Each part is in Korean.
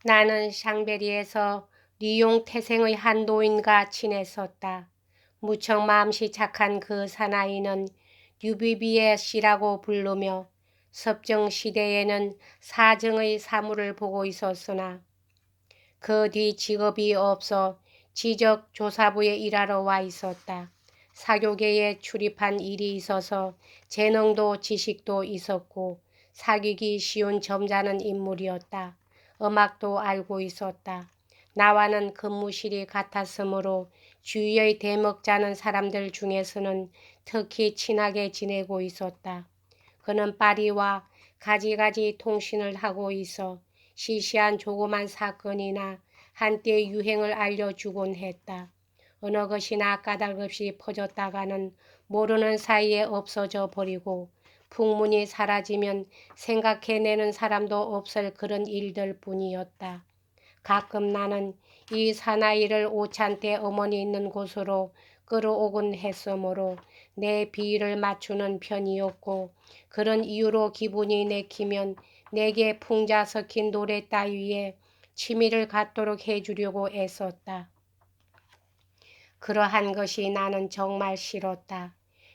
나는 샹베리에서 리옹 태생의 한 노인과 지냈었다. 무척 마음씨 착한 그 사나이는 류비비에 씨라고 부르며 섭정 시대에는 사정의 사물을 보고 있었으나 그 뒤 직업이 없어 지적조사부에 일하러 와 있었다. 사교계에 출입한 일이 있어서 재능도 지식도 있었고 사귀기 쉬운 점잖은 인물이었다. 음악도 알고 있었다. 나와는 근무실이 같았으므로 주위의 대먹자는 사람들 중에서는 특히 친하게 지내고 있었다. 그는 파리와 가지가지 통신을 하고 있어 시시한 조그만 사건이나 한때 유행을 알려주곤 했다. 어느 것이나 까닭없이 퍼졌다가는 모르는 사이에 없어져 버리고 풍문이 사라지면 생각해내는 사람도 없을 그런 일들 뿐이었다. 가끔 나는 이 사나이를 오찬때 어머니 있는 곳으로 끌어오곤 했으므로 내 비위를 맞추는 편이었고 그런 이유로 기분이 내키면 내게 풍자 섞인 노래 따위에 취미를 갖도록 해주려고 애썼다. 그러한 것이 나는 정말 싫었다.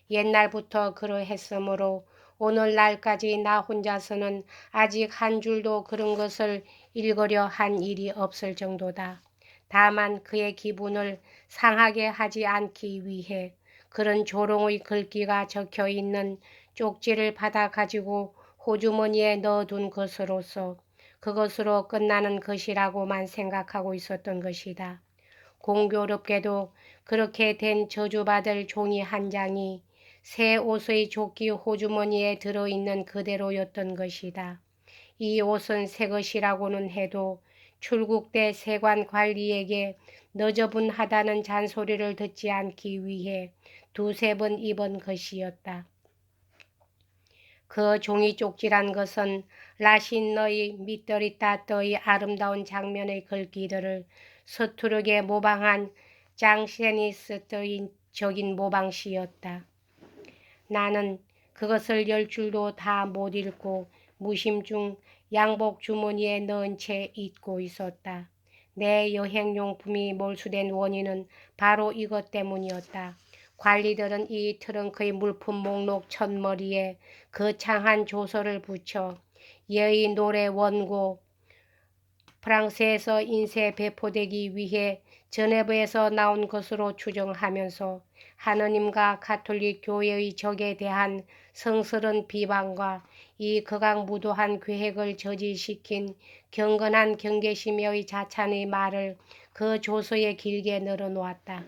옛날부터 그러했으므로 오늘날까지 나 혼자서는 아직 한 줄도 그런 것을 읽으려 한 일이 없을 정도다. 다만 그의 기분을 상하게 하지 않기 위해 그런 조롱의 글귀가 적혀 있는 쪽지를 받아 가지고 호주머니에 넣어둔 것으로서 그것으로 끝나는 것이라고만 생각하고 있었던 것이다. 공교롭게도 그렇게 된 저주받을 종이 한 장이 새 옷의 조끼 호주머니에 들어있는 그대로였던 것이다. 이 옷은 새 것이라고는 해도 출국 때 세관 관리에게 너저분하다는 잔소리를 듣지 않기 위해 두세 번 입은 것이었다. 그 종이 쪽지란 것은 라신너의 밑더리 따떠의 아름다운 장면의 글귀들을 서투르게 모방한 장세니스트인 적인 모방시였다. 나는 그것을 10줄도 다 못 읽고 무심중 양복 주머니에 넣은 채 잊고 있었다. 내 여행용품이 몰수된 원인은 바로 이것 때문이었다. 관리들은 이 트렁크의 물품 목록 첫머리에 거창한 조서를 붙여 여의 노래 원고 프랑스에서 인쇄 배포되기 위해 저네브에서 나온 것으로 추정하면서 하느님과 가톨릭 교회의 적에 대한 성스런 비방과 이 극악무도한 계획을 저지시킨 경건한 경계심의 자찬의 말을 그 조서에 길게 늘어놓았다.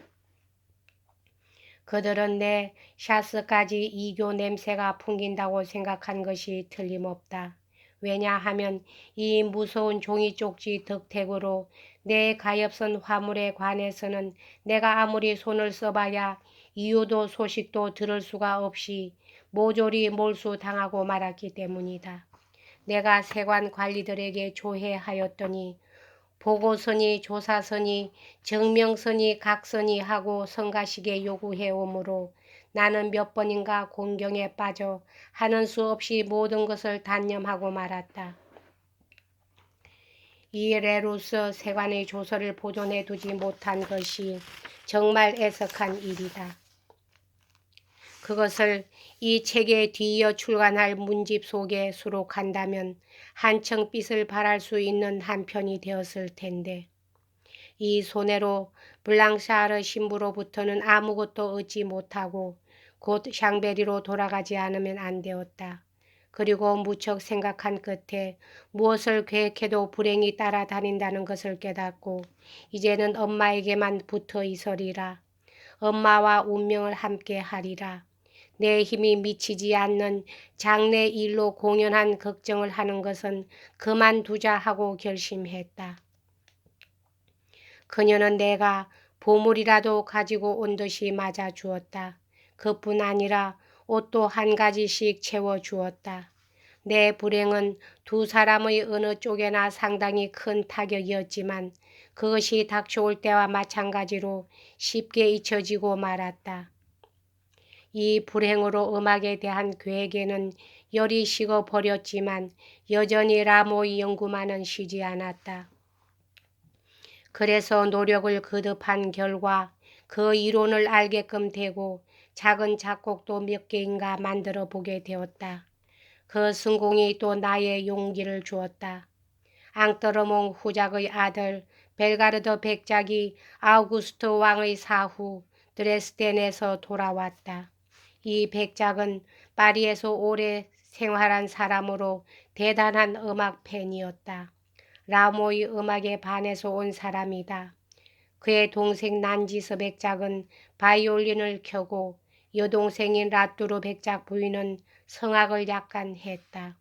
그들은 내 샤스까지 이교 냄새가 풍긴다고 생각한 것이 틀림없다. 왜냐하면 이 무서운 종이 쪽지 덕택으로 내 가엾은 화물에 관해서는 내가 아무리 손을 써봐야 이유도 소식도 들을 수가 없이 모조리 몰수당하고 말았기 때문이다. 내가 세관 관리들에게 조회하였더니 보고서니 조사서니 증명서니 각서니 하고 성가시게 요구해 오므로 나는 몇 번인가 공경에 빠져 하는 수 없이 모든 것을 단념하고 말았다. 이 레루스 세관의 조서를 보존해 두지 못한 것이 정말 애석한 일이다. 그것을 이 책에 뒤이어 출간할 문집 속에 수록한다면 한층 빛을 발할 수 있는 한 편이 되었을 텐데 이 손해로 블랑샤르 신부로부터는 아무것도 얻지 못하고 곧 샹베리로 돌아가지 않으면 안 되었다. 그리고 무척 생각한 끝에 무엇을 계획해도 불행이 따라다닌다는 것을 깨닫고 이제는 엄마에게만 붙어 있으리라. 엄마와 운명을 함께 하리라. 내 힘이 미치지 않는 장래 일로 공연한 걱정을 하는 것은 그만두자 하고 결심했다. 그녀는 내가 보물이라도 가지고 온 듯이 맞아주었다. 그뿐 아니라 옷도 한 가지씩 채워주었다. 내 불행은 두 사람의 어느 쪽에나 상당히 큰 타격이었지만 그것이 닥쳐올 때와 마찬가지로 쉽게 잊혀지고 말았다. 이 불행으로 음악에 대한 계획에는 열이 식어버렸지만 여전히 라모의 연구만은 쉬지 않았다. 그래서 노력을 거듭한 결과 그 이론을 알게끔 되고 작은 작곡도 몇 개인가 만들어 보게 되었다. 그 성공이 또 나의 용기를 주었다. 앙떠르몽 후작의 아들 벨가르드 백작이 아우구스트 왕의 사후 드레스덴에서 돌아왔다. 이 백작은 파리에서 오래 생활한 사람으로 대단한 음악 팬이었다. 라모의 음악에 반해서 온 사람이다. 그의 동생 난지스 백작은 바이올린을 켜고 여동생인 라뚜르 백작 부인은 성악을 약간 했다.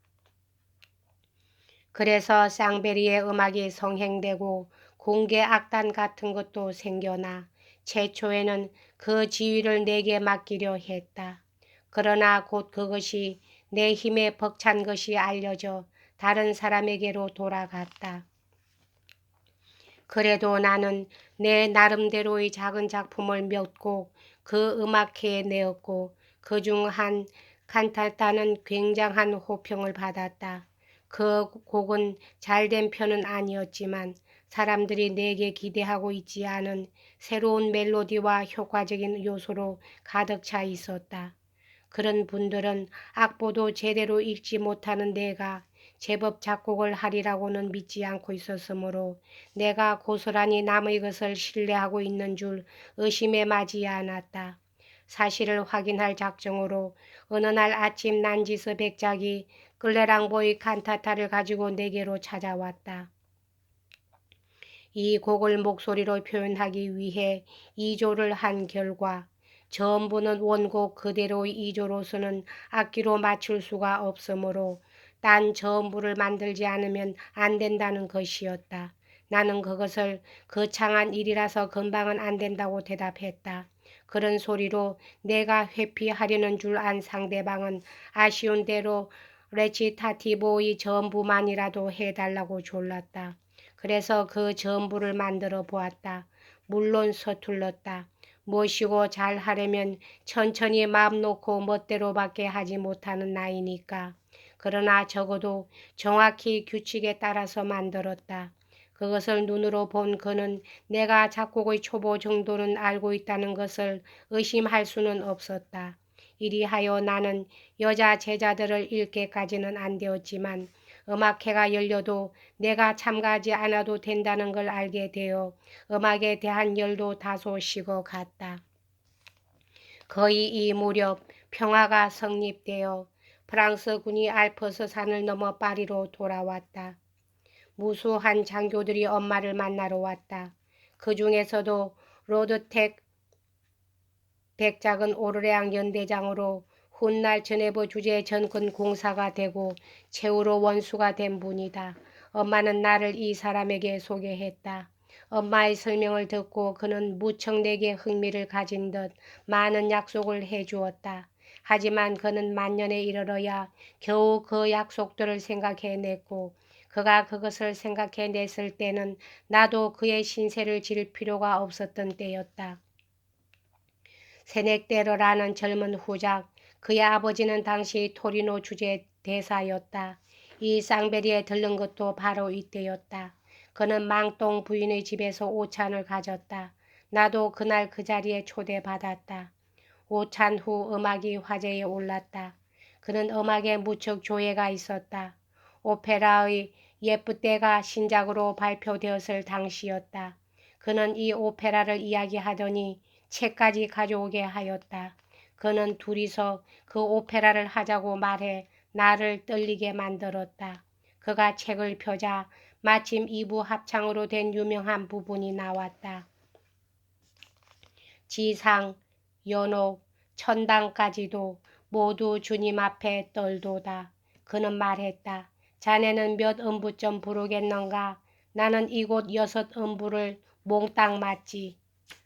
그래서 쌍베리의 음악이 성행되고 공개 악단 같은 것도 생겨나 최초에는 그 지휘를 내게 맡기려 했다. 그러나 곧 그것이 내 힘에 벅찬 것이 알려져 다른 사람에게로 돌아갔다. 그래도 나는 내 나름대로의 작은 작품을 몇 곡 그 음악회에 내었고 그중 한 칸타타는 굉장한 호평을 받았다. 그 곡은 잘된 편은 아니었지만 사람들이 내게 기대하고 있지 않은 새로운 멜로디와 효과적인 요소로 가득 차 있었다. 그런 분들은 악보도 제대로 읽지 못하는 내가 제법 작곡을 하리라고는 믿지 않고 있었으므로 내가 고스란히 남의 것을 신뢰하고 있는 줄 의심에 마지 않았다. 사실을 확인할 작정으로 어느 날 아침 난지스 백작이 끌레랑보의 칸타타를 가지고 내게로 찾아왔다. 이 곡을 목소리로 표현하기 위해 2조를 한 결과 전부는 원곡 그대로의 2조로서는 악기로 맞출 수가 없으므로 딴 전부를 만들지 않으면 안 된다는 것이었다. 나는 그것을 거창한 일이라서 금방은 안 된다고 대답했다. 그런 소리로 내가 회피하려는 줄 안 상대방은 아쉬운 대로 레치타티보의 전부만이라도 해달라고 졸랐다. 그래서 그 전부를 만들어 보았다. 물론 서툴렀다. 모시고 잘 하려면 천천히 마음 놓고 멋대로밖에 하지 못하는 나이니까. 그러나 적어도 정확히 규칙에 따라서 만들었다. 그것을 눈으로 본 그는 내가 작곡의 초보 정도는 알고 있다는 것을 의심할 수는 없었다. 이리하여 나는 여자 제자들을 잃게까지는 안 되었지만 음악회가 열려도 내가 참가하지 않아도 된다는 걸 알게 되어 음악에 대한 열도 다소 식어갔다. 거의 이 무렵 평화가 성립되어 프랑스군이 알프스 산을 넘어 파리로 돌아왔다. 무수한 장교들이 엄마를 만나러 왔다. 그 중에서도 로드텍 백작은 오르레앙 연대장으로 훗날 전해부 주재 전권 공사가 되고 최후로 원수가 된 분이다. 엄마는 나를 이 사람에게 소개했다. 엄마의 설명을 듣고 그는 무척 내게 흥미를 가진 듯 많은 약속을 해주었다. 하지만 그는 만년에 이르러야 겨우 그 약속들을 생각해냈고 그가 그것을 생각해냈을 때는 나도 그의 신세를 질 필요가 없었던 때였다. 세넥데르라는 젊은 후작, 그의 아버지는 당시 토리노 주재 대사였다. 이 쌍베리에 들른 것도 바로 이때였다. 그는 망똥 부인의 집에서 오찬을 가졌다. 나도 그날 그 자리에 초대받았다. 오찬 후 음악이 화제에 올랐다. 그는 음악에 무척 조예가 있었다. 오페라의 예쁘때가 신작으로 발표되었을 당시였다. 그는 이 오페라를 이야기하더니 책까지 가져오게 하였다. 그는 둘이서 그 오페라를 하자고 말해 나를 떨리게 만들었다. 그가 책을 펴자 마침 2부 합창으로 된 유명한 부분이 나왔다. 지상, 연옥, 천당까지도 모두 주님 앞에 떨도다. 그는 말했다. 자네는 몇 음부점 부르겠는가? 나는 이곳 6음부를 몽땅 맞지.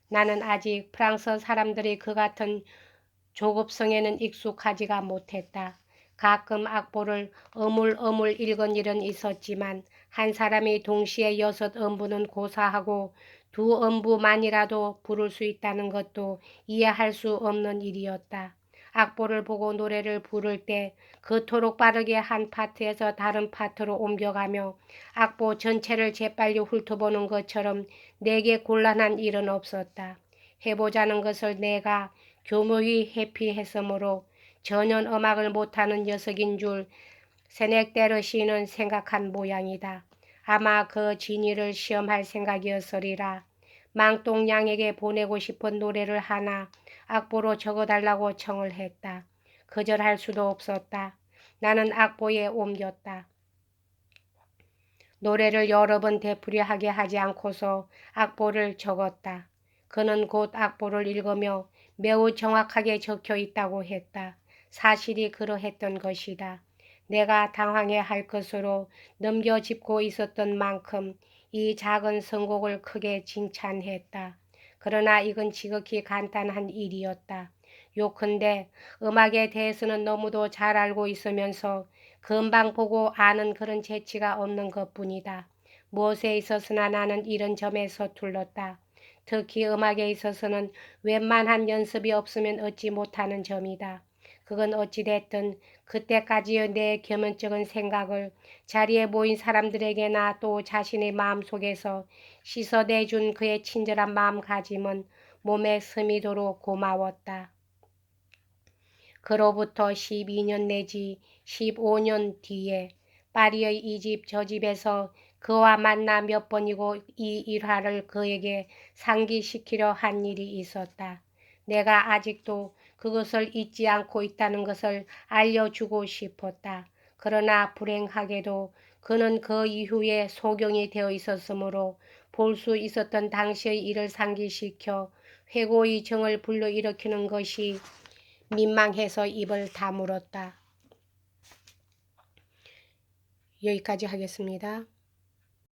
나는 아직 프랑스 사람들이 그 같은 조급성에는 익숙하지가 못했다. 가끔 악보를 어물어물 읽은 일은 있었지만 한 사람이 동시에 6음부는 고사하고 2음부만이라도 부를 수 있다는 것도 이해할 수 없는 일이었다. 악보를 보고 노래를 부를 때 그토록 빠르게 한 파트에서 다른 파트로 옮겨가며 악보 전체를 재빨리 훑어보는 것처럼 내게 곤란한 일은 없었다. 해보자는 것을 내가 교묘히 회피했으므로 전혀 음악을 못하는 녀석인 줄 세넥데르시는 생각한 모양이다. 아마 그 진위를 시험할 생각이었으리라. 망똥냥에게 보내고 싶은 노래를 하나 악보로 적어달라고 청을 했다. 거절할 수도 없었다. 나는 악보에 옮겼다. 노래를 여러 번 되풀이하게 하지 않고서 악보를 적었다. 그는 곧 악보를 읽으며 매우 정확하게 적혀 있다고 했다. 사실이 그러했던 것이다. 내가 당황해할 것으로 넘겨짚고 있었던 만큼 이 작은 선곡을 크게 칭찬했다. 그러나 이건 지극히 간단한 일이었다. 요컨대 음악에 대해서는 너무도 잘 알고 있으면서 금방 보고 아는 그런 재치가 없는 것뿐이다. 무엇에 있어서나 나는 이런 점에 서툴렀다. 특히 음악에 있어서는 웬만한 연습이 없으면 얻지 못하는 점이다. 그건 어찌됐든 그때까지의 내 겸연쩍은 생각을 자리에 모인 사람들에게나 또 자신의 마음속에서 씻어내준 그의 친절한 마음가짐은 몸에 스미도록 고마웠다. 그로부터 12년 내지 15년 뒤에 파리의 이 집 저 집에서 그와 만나 몇 번이고 이 일화를 그에게 상기시키려 한 일이 있었다. 내가 아직도 그것을 잊지 않고 있다는 것을 알려주고 싶었다. 그러나 불행하게도 그는 그 이후에 소경이 되어 있었으므로 볼 수 있었던 당시의 일을 상기시켜 회고의 정을 불러일으키는 것이 민망해서 입을 다물었다. 여기까지 하겠습니다.